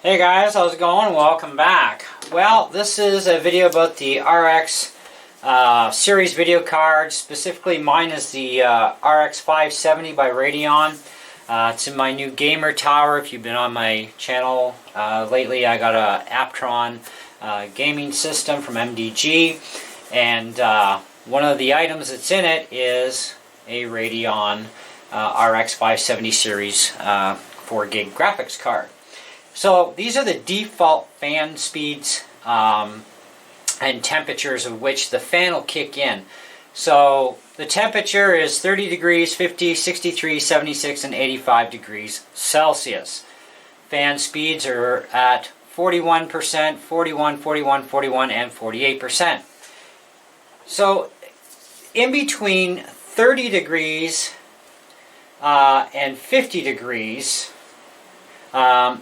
Hey guys, how's it going? Welcome back. Well, this is a video about the RX series video card. Specifically, mine is the RX 570 by Radeon. It's in my new gamer tower. If you've been on my channel lately, I got a Aptron gaming system from MDG, and one of the items that's in it is a Radeon RX 570 series 4 gig graphics card. So these are the default fan speeds and temperatures of which the fan will kick in. So the temperature is 30 degrees, 50, 63, 76, and 85 degrees Celsius. Fan speeds are at 41%, 41, 41, 41, and 48%. So in between 30 degrees and 50 degrees,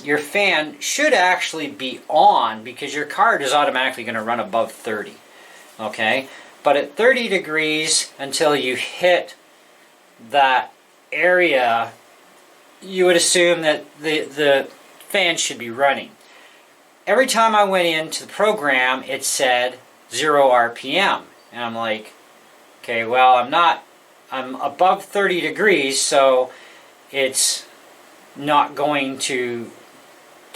your fan should actually be on because your card is automatically going to run above 30. Okay? But at 30 degrees, until you hit that area, you would assume that the fan should be running. Every time I went into the program, it said 0 RPM. And I'm like, okay, well, I'm above 30 degrees, so it's not going to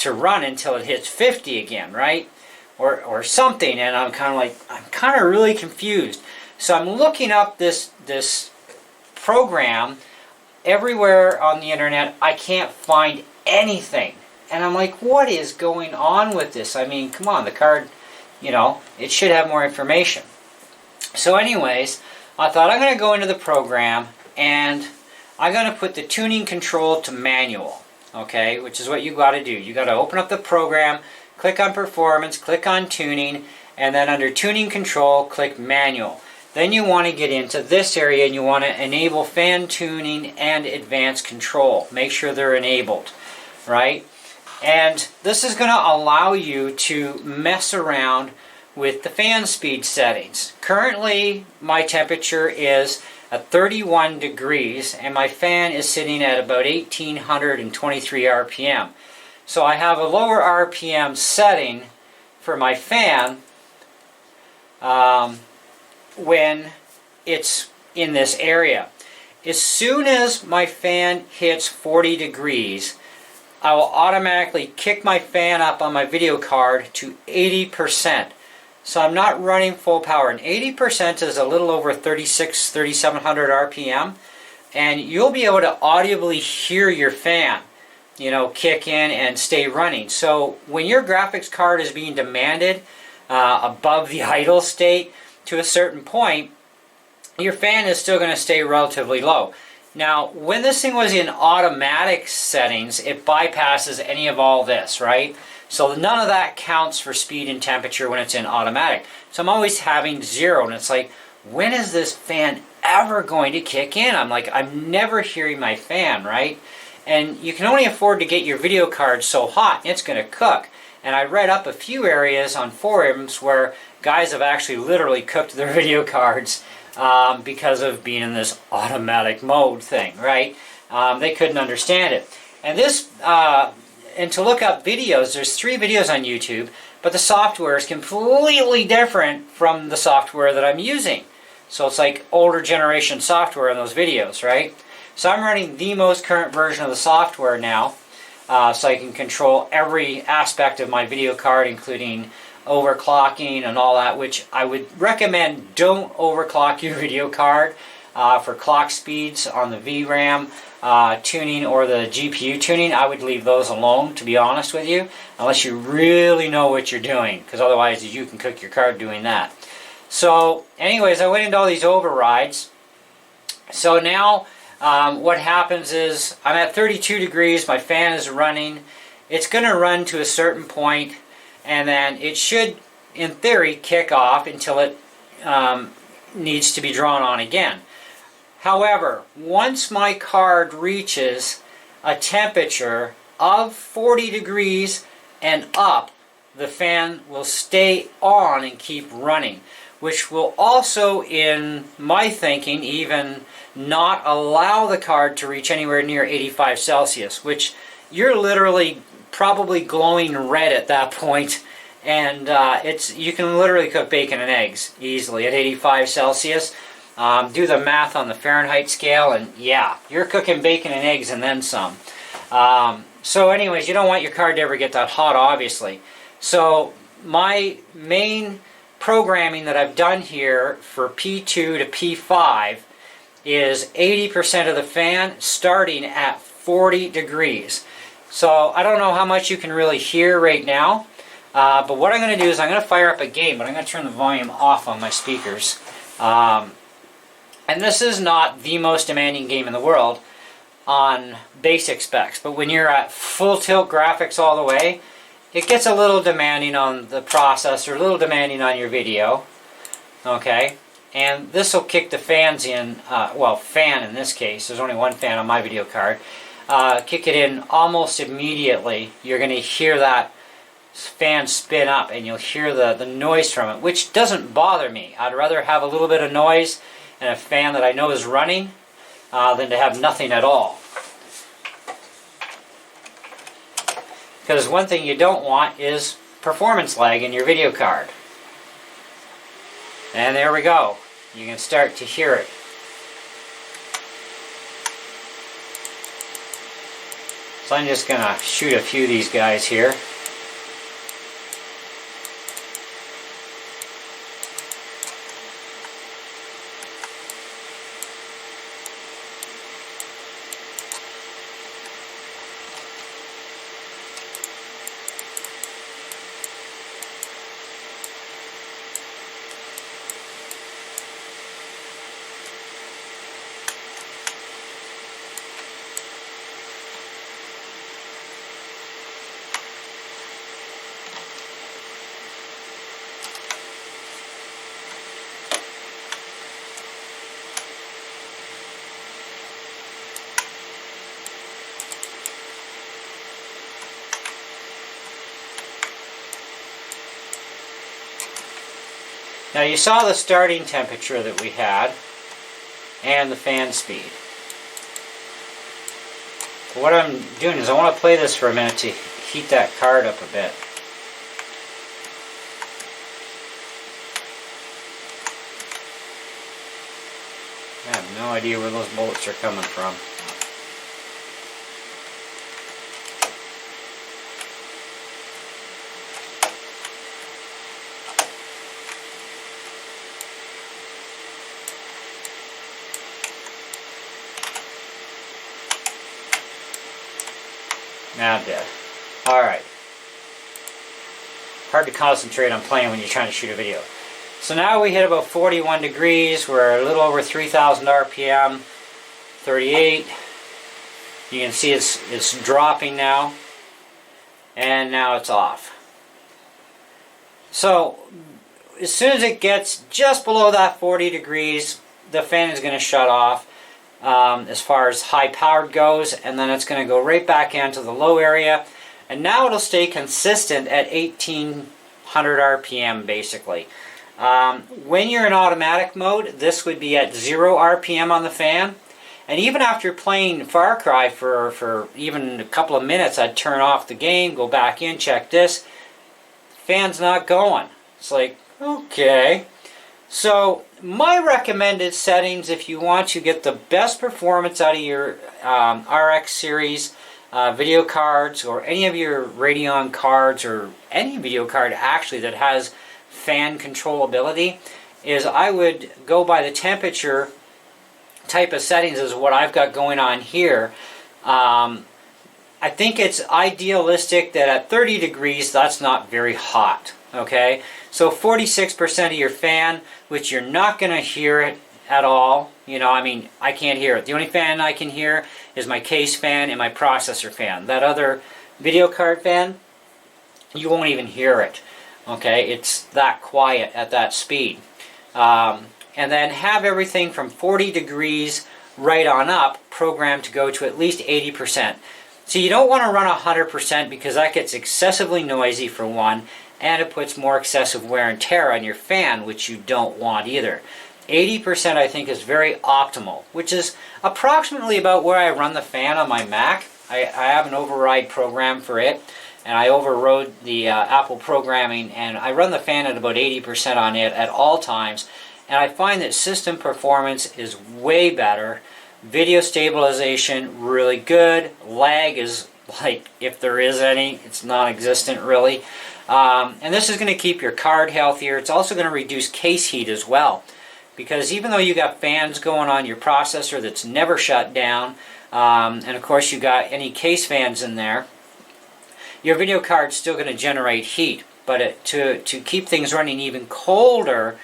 run until it hits 50 again, right? Or something, and I'm kind of really confused. So I'm looking up this program everywhere on the internet. I can't find anything. And I'm like, what is going on with this? I mean, come on, the card, it should have more information. So anyways, I thought I'm going to go into the program and I'm going to put the tuning control to manual, okay, which is what you got to do. You got to open up the program, click on performance, click on tuning, and then under tuning control, click manual. Then you want to get into this area and you want to enable fan tuning and advanced control. Make sure they're enabled, right? And this is going to allow you to mess around with the fan speed settings. Currently, my temperature is at 31 degrees and my fan is sitting at about 1823 RPM. So I have a lower RPM setting for my fan when it's in this area. As soon as my fan hits 40 degrees, I will automatically kick my fan up on my video card to 80%. So I'm not running full power, and 80% is a little over 3,700 RPM, and you'll be able to audibly hear your fan, kick in and stay running. So when your graphics card is being demanded above the idle state to a certain point, your fan is still going to stay relatively low. Now, when this thing was in automatic settings, it bypasses any of all this, right? So none of that counts for speed and temperature when it's in automatic. So I'm always having 0, and it's like, when is this fan ever going to kick in? I'm never hearing my fan, right? And you can only afford to get your video card so hot, it's going to cook. And I read up a few areas on forums where guys have actually literally cooked their video cards because of being in this automatic mode thing, right? They couldn't understand it. And this... And to look up videos, there's 3 videos on YouTube, but the software is completely different from the software that I'm using. So it's like older generation software in those videos, right? So I'm running the most current version of the software now, so I can control every aspect of my video card, including overclocking and all that, which I would recommend don't overclock your video card for clock speeds on the VRAM. Tuning or the GPU tuning, I would leave those alone, to be honest with you, unless you really know what you're doing, because otherwise you can cook your card doing that. So anyways, I went into all these overrides. So now what happens is I'm at 32 degrees, my fan is running. It's going to run to a certain point, and then it should, in theory, kick off until it needs to be drawn on again. However, once my card reaches a temperature of 40 degrees and up, the fan will stay on and keep running, which will also, in my thinking, even not allow the card to reach anywhere near 85 Celsius, which you're literally probably glowing red at that point, and you can literally cook bacon and eggs easily at 85 Celsius. Do the math on the Fahrenheit scale, and yeah, you're cooking bacon and eggs and then some. So anyways, you don't want your card to ever get that hot, obviously. So my main programming that I've done here for P2 to P5 is 80% of the fan starting at 40 degrees. So I don't know how much you can really hear right now, but what I'm going to do is I'm going to fire up a game, but I'm going to turn the volume off on my speakers. And this is not the most demanding game in the world on basic specs, but when you're at full tilt graphics all the way, it gets a little demanding on the processor, a little demanding on your video, okay? And this will kick the fans in, well, fan in this case, there's only one fan on my video card, kick it in almost immediately. You're going to hear that fan spin up and you'll hear the noise from it, which doesn't bother me. I'd rather have a little bit of noise and a fan that I know is running than to have nothing at all. Because one thing you don't want is performance lag in your video card. And there we go. You can start to hear it. So I'm just going to shoot a few of these guys here. Now you saw the starting temperature that we had and the fan speed. What I'm doing is I want to play this for a minute to heat that card up a bit. I have no idea where those bullets are coming from. Now I'm dead. Alright. Hard to concentrate on playing when you're trying to shoot a video. So now we hit about 41 degrees. We're a little over 3,000 RPM. 38. You can see it's dropping now. And now it's off. So as soon as it gets just below that 40 degrees, the fan is going to shut off. As far as high powered goes, and then it's going to go right back into the low area, and now it'll stay consistent at 1800 RPM basically. When you're in automatic mode, this would be at 0 RPM on the fan, and even after playing Far Cry for even a couple of minutes, I'd turn off the game, go back in, check this, fan's not going. It's like, okay. So my recommended settings, if you want to get the best performance out of your RX series video cards, or any of your Radeon cards, or any video card actually that has fan controllability, is I would go by the Tempature type of settings as what I've got going on here. I think it's idealistic that at 30 degrees that's not very hot. Okay, so 46% of your fan, which you're not going to hear it at all. You know, I mean, I can't hear it. The only fan I can hear is my case fan and my processor fan. That other video card fan, you won't even hear it. Okay, it's that quiet at that speed. And then have everything from 40 degrees right on up programmed to go to at least 80%. So you don't want to run 100% because that gets excessively noisy for one, and it puts more excessive wear and tear on your fan, which you don't want either. 80% I think is very optimal, which is approximately about where I run the fan on my Mac. I have an override program for it, and I overrode the Apple programming, and I run the fan at about 80% on it at all times, and I find that system performance is way better. Video stabilization, really good. Lag is, like, if there is any, it's non-existent really. And this is going to keep your card healthier. It's also going to reduce case heat as well, because even though you got fans going on your processor that's never shut down, and of course you got any case fans in there, your video card's still going to generate heat. But to keep things running even colder,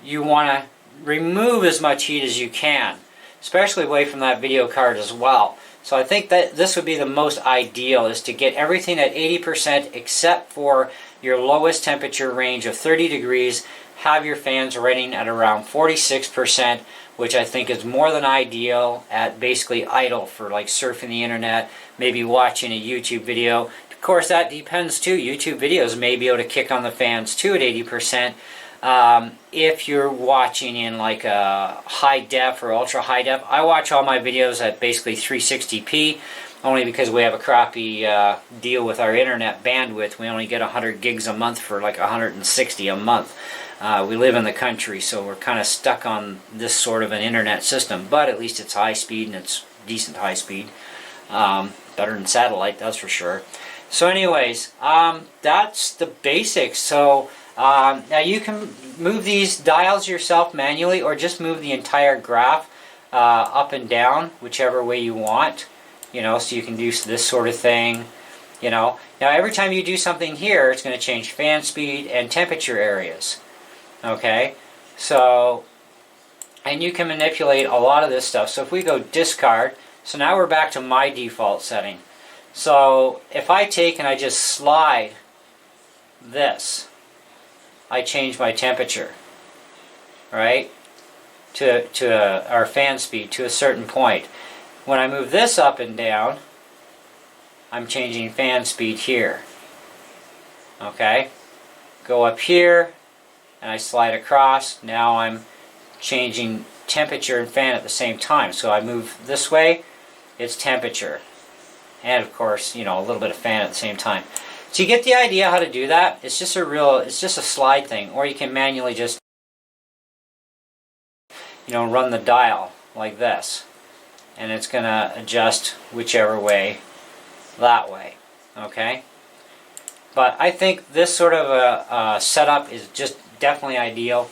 you want to remove as much heat as you can, especially away from that video card as well. So I think that this would be the most ideal, is to get everything at 80% except for your lowest temperature range of 30 degrees. Have your fans running at around 46%, which I think is more than ideal at basically idle for like surfing the internet, maybe watching a YouTube video. Of course, that depends too. YouTube videos may be able to kick on the fans too at 80%. If you're watching in like a high def or ultra high def. I watch all my videos at basically 360p, only because we have a crappy deal with our internet bandwidth. We only get 100 gigs a month for like 160 a month. We live in the country, so we're kind of stuck on this sort of an internet system, but at least it's high speed, and it's decent high speed. Better than satellite, that's for sure. So anyways, that's the basics. So now you can move these dials yourself manually, or just move the entire graph up and down, whichever way you want. You know, so you can do this sort of thing. You know, now every time you do something here, it's going to change fan speed and temperature areas. Okay, so, and you can manipulate a lot of this stuff. So if we go discard, so now we're back to my default setting. So if I take and I just slide this, I change my temperature, right, to our fan speed to a certain point. When I move this up and down, I'm changing fan speed here. Okay, go up here, and I slide across. Now I'm changing temperature and fan at the same time. So I move this way, it's temperature. And of course, you know, a little bit of fan at the same time. So you get the idea how to do that. It's just a slide thing. Or you can manually just, you know, run the dial like this. And it's going to adjust whichever way, that way. Okay? But I think this sort of a setup is just definitely ideal.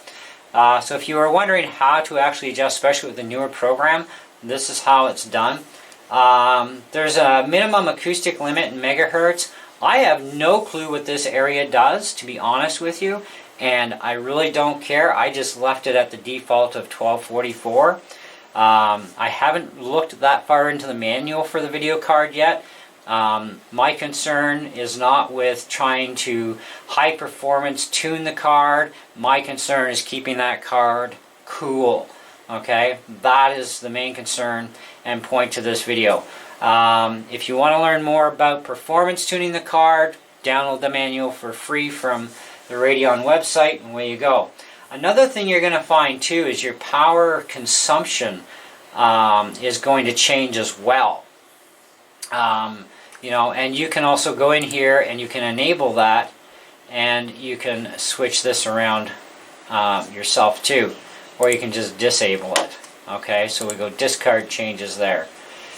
So if you were wondering how to actually adjust, especially with the newer program, this is how it's done. There's a minimum acoustic limit in megahertz. I have no clue what this area does, to be honest with you, and I really don't care. I just left it at the default of 1244. I haven't looked that far into the manual for the video card yet. My concern is not with trying to high performance tune the card. My concern is keeping that card cool. Okay, that is the main concern and point to this video. If you want to learn more about performance tuning the card, download the manual for free from the Radeon website, and away you go. Another thing you're going to find too is your power consumption is going to change as well. You know, and you can also go in here and you can enable that, and you can switch this around yourself too, or you can just disable it. Okay, so we go discard changes there.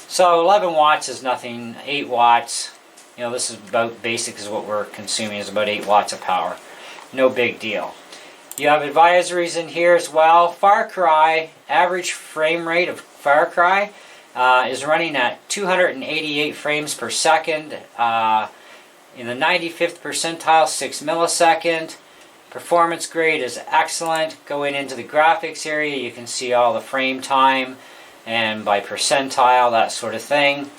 So 11 watts is nothing, 8 watts, you know, this is about basic, is what we're consuming, is about 8 watts of power. No big deal. You have advisories in here as well. Far Cry, average frame rate of Far Cry is running at 288 frames per second. In the 95th percentile, 6 millisecond. Performance grade is excellent. Going into the graphics area, you can see all the frame time and by percentile, that sort of thing.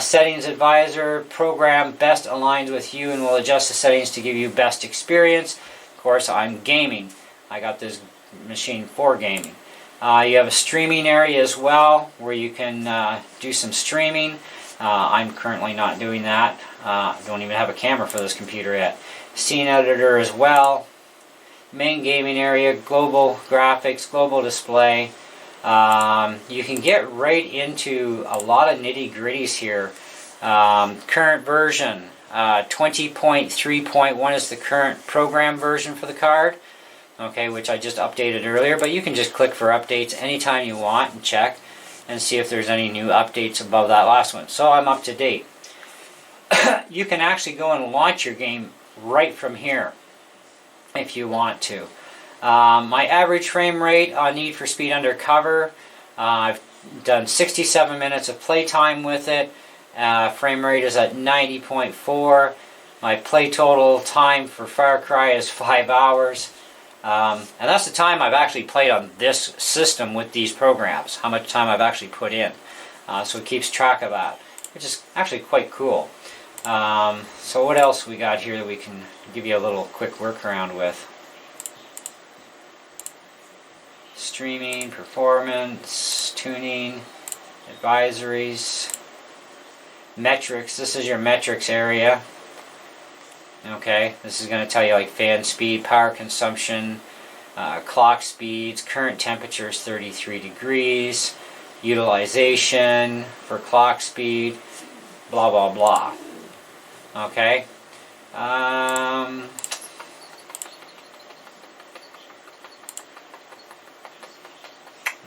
Settings advisor, program best aligns with you and will adjust the settings to give you best experience. Of course, I'm gaming. I got this machine for gaming. You have a streaming area as well, where you can do some streaming. I'm currently not doing that. Don't even have a camera for this computer yet. Scene editor as well. Main gaming area, global graphics, global display. You can get right into a lot of nitty-gritties here. Current version, 20.3.1 is the current program version for the card, okay, which I just updated earlier, but you can just click for updates anytime you want and check and see if there's any new updates above that last one. So I'm up to date. You can actually go and launch your game right from here if you want to. My average frame rate on Need for Speed Undercover, I've done 67 minutes of playtime with it. Frame rate is at 90.4. My play total time for Far Cry is 5 hours. And that's the time I've actually played on this system with these programs, how much time I've actually put in. So it keeps track of that, which is actually quite cool. So what else we got here that we can give you a little quick workaround with? Streaming, performance, tuning, advisories, metrics. This is your metrics area. Okay, this is going to tell you like fan speed, power consumption, clock speeds, current temperature is 33 degrees, utilization for clock speed, blah blah blah. Okay.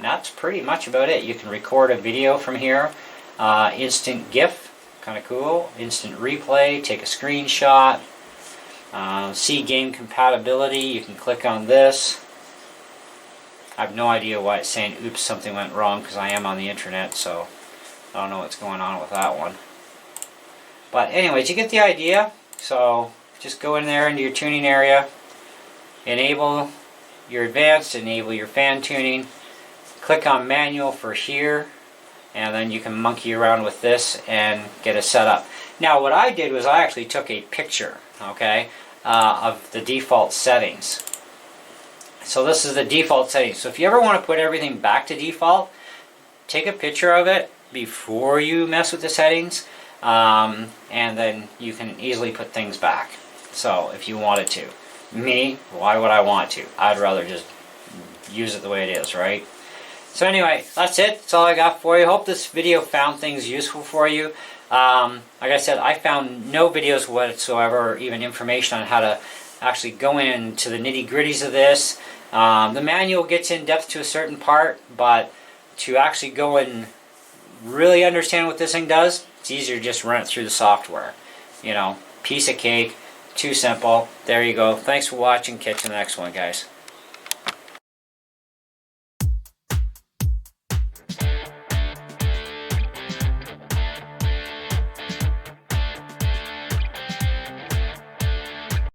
That's pretty much about it. You can record a video from here. Instant GIF, kind of cool. Instant replay, take a screenshot. See game compatibility, you can click on this. I have no idea why it's saying oops, something went wrong, because I am on the internet, so I don't know what's going on with that one. But anyways, you get the idea. So just go in there into your tuning area, enable your advanced, enable your fan tuning, click on manual for here, and then you can monkey around with this and get it set up. Now what I did was I actually took a picture, okay, of the default settings. So this is the default settings. So if you ever want to put everything back to default, take a picture of it before you mess with the settings, and then you can easily put things back. So if you wanted to. Me, why would I want to? I'd rather just use it the way it is, right? So anyway, that's it. That's all I got for you. Hope this video found things useful for you. Like I said, I found no videos whatsoever or even information on how to actually go into the nitty-gritties of this. The manual gets in depth to a certain part, but to actually go and really understand what this thing does, it's easier to just run it through the software. You know, piece of cake, too simple. There you go. Thanks for watching. Catch you in the next one, guys.